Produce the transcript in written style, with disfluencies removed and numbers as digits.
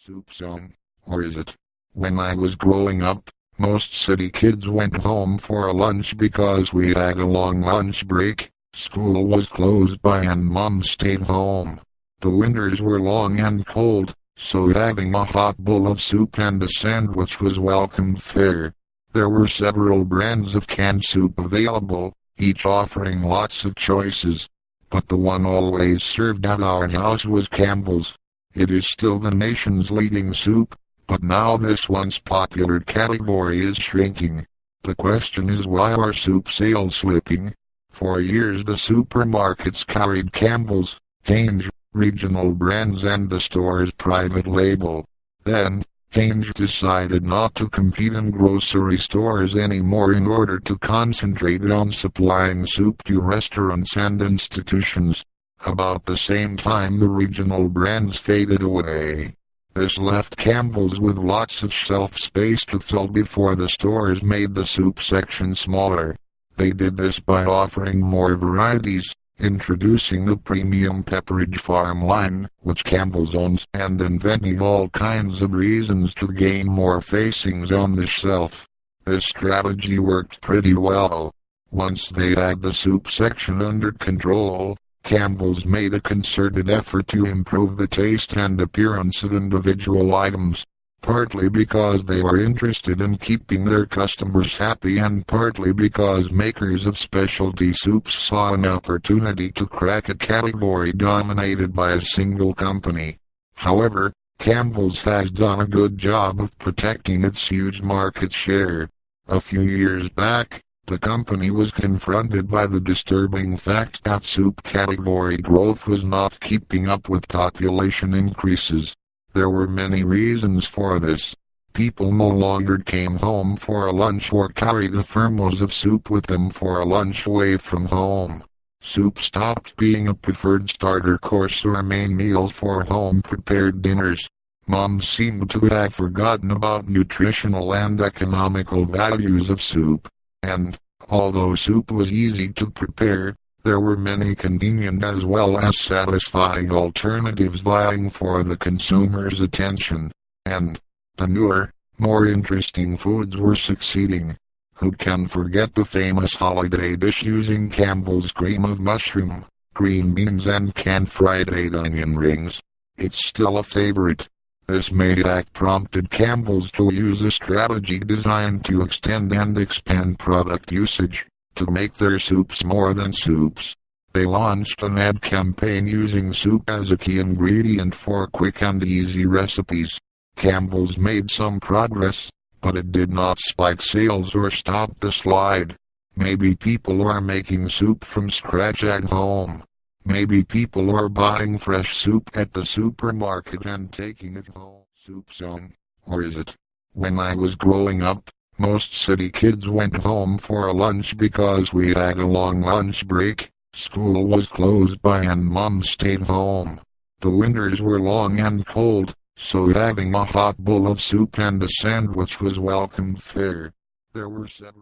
Soup zone, or is it? When I was growing up, most city kids went home for a lunch because we had a long lunch break. School was closed by and mom stayed home. The winters were long and cold, so having a hot bowl of soup and a sandwich was welcome fare. There were several brands of canned soup available, each offering lots of choices. But the one always served at our house was Campbell's. It is still the nation's leading soup, but now this once popular category is shrinking. The question is, why are soup sales slipping? For years the supermarkets carried Campbell's, Heinz, regional brands and the store's private label. Then, Heinz decided not to compete in grocery stores anymore in order to concentrate on supplying soup to restaurants and institutions. About the same time the regional brands faded away. This left Campbell's with lots of shelf space to fill before the stores made the soup section smaller. They did this by offering more varieties, introducing the premium Pepperidge Farm line, which Campbell's owns, and inventing all kinds of reasons to gain more facings on the shelf. This strategy worked pretty well. Once they had the soup section under control, Campbell's made a concerted effort to improve the taste and appearance of individual items, partly because they were interested in keeping their customers happy and partly because makers of specialty soups saw an opportunity to crack a category dominated by a single company. However, Campbell's has done a good job of protecting its huge market share. A few years back, the company was confronted by the disturbing fact that soup category growth was not keeping up with population increases. There were many reasons for this. People no longer came home for a lunch or carried a thermos of soup with them for a lunch away from home. Soup stopped being a preferred starter course or main meal for home-prepared dinners. Moms seemed to have forgotten about nutritional and economical values of soup. And, although soup was easy to prepare, there were many convenient as well as satisfying alternatives vying for the consumer's attention. And, the newer, more interesting foods were succeeding. Who can forget the famous holiday dish using Campbell's cream of mushroom, green beans and canned fried onion rings? It's still a favorite. This Mayhack prompted Campbell's to use a strategy designed to extend and expand product usage, to make their soups more than soups. They launched an ad campaign using soup as a key ingredient for quick and easy recipes. Campbell's made some progress, but it did not spike sales or stop the slide. Maybe people are making soup from scratch at home. Maybe people are buying fresh soup at the supermarket and taking it home. Soup zone, or is it? When I was growing up, most city kids went home for a lunch because we had a long lunch break. School was closed by and mom stayed home. The winters were long and cold, so having a hot bowl of soup and a sandwich was welcome fare. There were several